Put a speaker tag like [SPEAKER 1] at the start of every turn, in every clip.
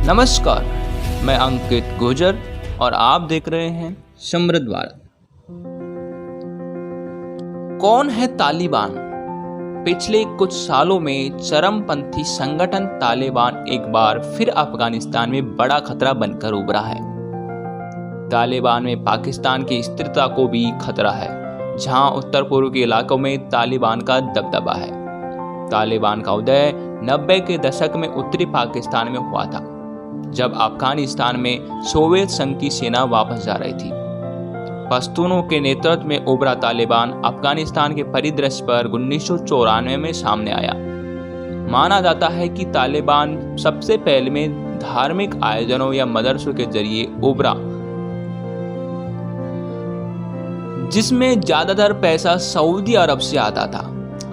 [SPEAKER 1] नमस्कार, मैं अंकित गुर्जर और आप देख रहे हैं समृद्ध भारत। कौन है तालिबान? पिछले कुछ सालों में चरमपंथी संगठन तालिबान एक बार फिर अफगानिस्तान में बड़ा खतरा बनकर उभरा है। तालिबान में पाकिस्तान की स्थिरता को भी खतरा है, जहां उत्तर पूर्व के इलाकों में तालिबान का दबदबा है। तालिबान का उदय 90 के दशक में उत्तरी पाकिस्तान में हुआ था, जब अफगानिस्तान में सोवियत संघ की सेना वापस जा रही थी। पश्तूनों के नेतृत्व में उभरा तालिबान अफगानिस्तान के परिदृश्य पर 1994 में सामने आया। माना जाता है कि तालिबान सबसे पहले में धार्मिक आयोजनों या मदरसों के जरिए उभरा, जिसमें ज्यादातर पैसा सऊदी अरब से आता था।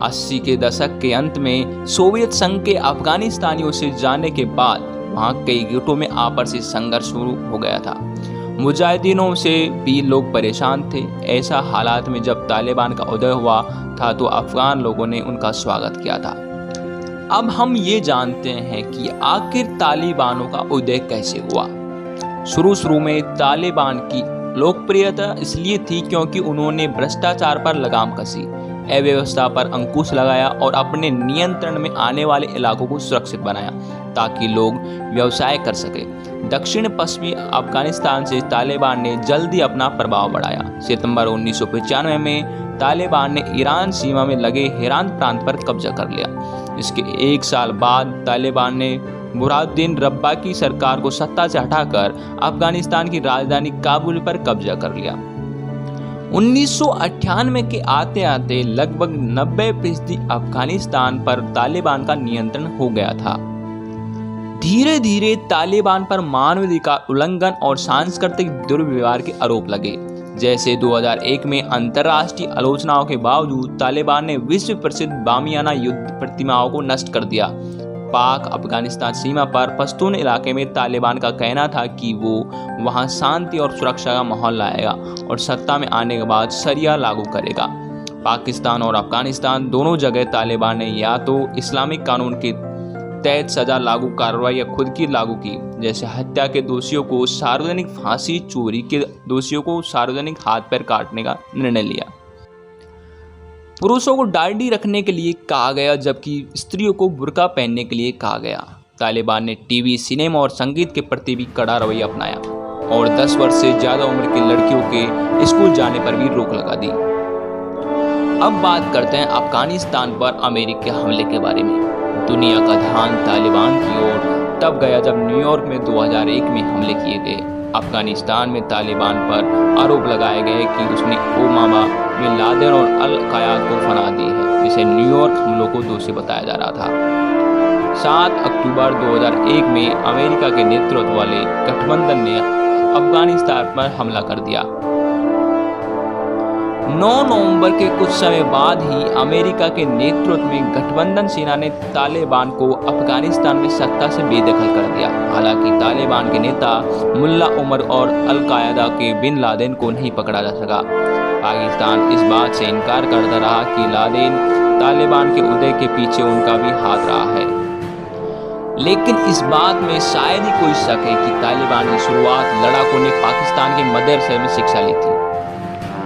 [SPEAKER 1] 80 के दशक के अंत में सोवियत संघ के अफगानिस्तानियों से जाने के बाद वहां कई गुटों में आपसी संघर्ष शुरू हो गया था। मुजाहिदीनों से भी लोग परेशान थे। ऐसा हालात में जब तालिबान का उदय हुआ था तो अफगान लोगों ने उनका स्वागत किया था। अब हम ये जानते हैं कि आखिर तालिबानों का उदय कैसे हुआ। शुरू में तालिबान की लोकप्रियता इसलिए थी क्योंकि उन्होंने भ्रष्टाचार पर लगाम कसी, अव्यवस्था पर अंकुश लगाया और अपने नियंत्रण में आने वाले इलाकों को सुरक्षित बनाया ताकि लोग व्यवसाय कर सके। दक्षिण पश्चिमी अफगानिस्तान से तालिबान ने जल्दी अपना प्रभाव बढ़ाया। सितंबर 1995 में तालिबान ने ईरान सीमा में लगे हेरात प्रांत पर कब्जा कर लिया। इसके एक साल बाद तालिबान ने बुरहानुद्दीन रब्बानी की सरकार को सत्ता से हटाकर अफगानिस्तान की राजधानी काबुल पर कब्जा कर लिया। 1998 के आते आते लगभग 90% अफगानिस्तान पर तालिबान का नियंत्रण हो गया था। धीरे धीरे तालिबान पर मानवाधिकार उल्लंघन और सांस्कृतिक दुर्व्यवहार के आरोप लगे। जैसे 2001 में अंतर्राष्ट्रीय आलोचनाओं के बावजूद तालिबान ने विश्व प्रसिद्ध बामियाना युद्ध प्रतिमाओं को नष्ट कर दिया। पाक अफगानिस्तान सीमा पर पश्तून इलाके में तालिबान का कहना था कि वो वहां शांति और सुरक्षा का माहौल लाएगा और सत्ता में आने के बाद शरिया लागू करेगा। पाकिस्तान और अफगानिस्तान दोनों जगह तालिबान ने या तो इस्लामिक कानून के तहत सजा लागू कार्रवाई या खुद की लागू की, जैसे हत्या के दोषियों को सार्वजनिक फांसी, चोरी के दोषियों को सार्वजनिक हाथ पैर काटने का निर्णय लिया। पुरुषों को दाढ़ी रखने के लिए कहा गया, जबकि स्त्रियों को बुर्का पहनने के लिए कहा गया। तालिबान ने टीवी, सिनेमा और संगीत के प्रति भी कड़ा रवैया अपनाया और 10 वर्ष से ज्यादा उम्र की लड़कियों के स्कूल जाने पर भी रोक लगा दी। अब बात करते हैं अफगानिस्तान पर अमेरिकी हमले के बारे में। दुनिया का ध्यान तालिबान की ओर तब गया जब न्यूयॉर्क में 2001 में हमले किए गए। अफगानिस्तान में तालिबान पर आरोप लगाए गए कि उसने ओसामा बिन लादेन और अल कायदा को फना दी है, जिसे न्यूयॉर्क हमलों को दोषी बताया जा रहा था। 7 अक्टूबर 2001 में अमेरिका के नेतृत्व वाले गठबंधन ने अफगानिस्तान पर हमला कर दिया। 9 नवंबर के कुछ समय बाद ही अमेरिका के नेतृत्व में गठबंधन सेना ने तालिबान को अफगानिस्तान में सत्ता से बेदखल कर दिया। हालांकि तालिबान के नेता मुल्ला उमर और अल कायदा के बिन लादेन को नहीं पकड़ा जा सका। पाकिस्तान इस बात से इनकार करता रहा कि लादेन तालिबान के उदय के पीछे उनका भी हाथ रहा है, लेकिन इस बात में शायद ही कोई शक है कि तालिबान की शुरुआत लड़ाकों ने पाकिस्तान के मदरसे में शिक्षा ली थी।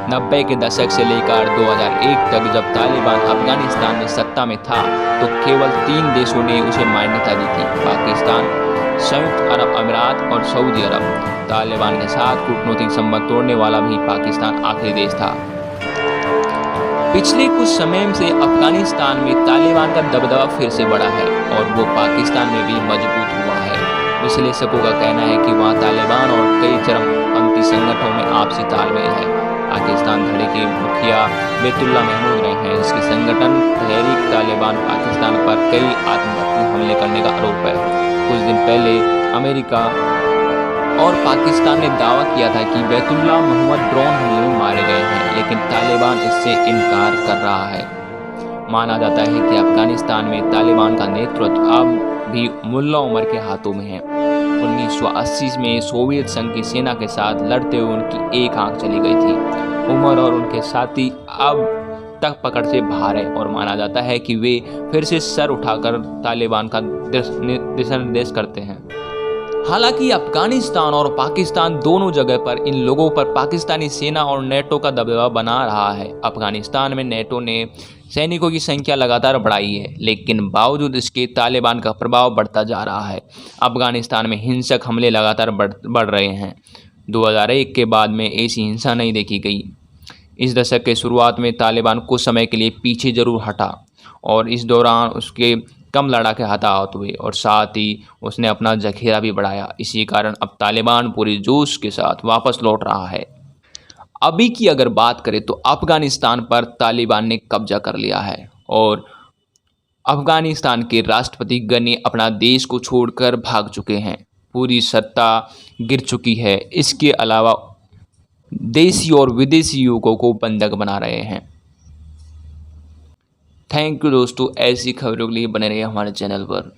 [SPEAKER 1] 90 के दशक से लेकर 2001 तक जब तालिबान अफगानिस्तान में सत्ता में था तो केवल 3 देशों ने उसे मान्यता दी थी: पाकिस्तान, संयुक्त अरब अमीरात और सऊदी अरब। तालिबान के साथ कूटनीतिक संबंध तोड़ने वाला भी पाकिस्तान आखिरी देश था। पिछले कुछ समय से अफगानिस्तान में तालिबान का दबदबा फिर से बढ़ा है और वो पाकिस्तान में भी मजबूत हुआ है। विश्लेषकों का कहना है कि वहाँ तालिबान और कई चरमपंथी संगठनों में आपसी तालमेल है। पाकिस्तान धड़े के मुखिया बैतुल्लाह महमूद रहे हैं, जिसके संगठन तहरीक तालिबान पाकिस्तान पर कई आत्मघाती हमले करने का आरोप है। कुछ दिन पहले अमेरिका और पाकिस्तान ने दावा किया था कि बैतुल्लाह मोहम्मद ड्रोन हमले में मारे गए हैं, लेकिन तालिबान इससे इनकार कर रहा है। माना जाता है कि अफगानिस्तान में तालिबान का नेतृत्व अब भी मुल्ला उमर के हाथों में है। 1980 में सोवियत संघ की सेना के साथ लड़ते हुए उनकी एक आंख चली गई थी। उमर और उनके साथी अब तक पकड़ से बाहर है और माना जाता है कि वे फिर से सर उठाकर तालिबान का दिशा निर्देश करते हैं। हालांकि अफगानिस्तान और पाकिस्तान दोनों जगह पर इन लोगों पर पाकिस्तानी सेना और नेटो का दबदबा बना रहा है। अफगानिस्तान में नेटो ने सैनिकों की संख्या लगातार बढ़ाई है, लेकिन बावजूद इसके तालिबान का प्रभाव बढ़ता जा रहा है। अफगानिस्तान में हिंसक हमले लगातार बढ़ रहे हैं। 2001 के बाद में ऐसी हिंसा नहीं देखी गई। इस दशक के शुरुआत में तालिबान कुछ समय के लिए पीछे जरूर हटा और इस दौरान उसके कम लड़ाके हताहत हुए और साथ ही उसने अपना जखीरा भी बढ़ाया। इसी कारण अब तालिबान पूरे जोश के साथ वापस लौट रहा है। अभी की अगर बात करें तो अफगानिस्तान पर तालिबान ने कब्जा कर लिया है और अफगानिस्तान के राष्ट्रपति गनी अपना देश को छोड़कर भाग चुके हैं। पूरी सत्ता गिर चुकी है। इसके अलावा देशी और विदेशी युवकों को बंधक बना रहे हैं। थैंक यू दोस्तों, ऐसी खबरों के लिए बने रहिए हमारे चैनल पर।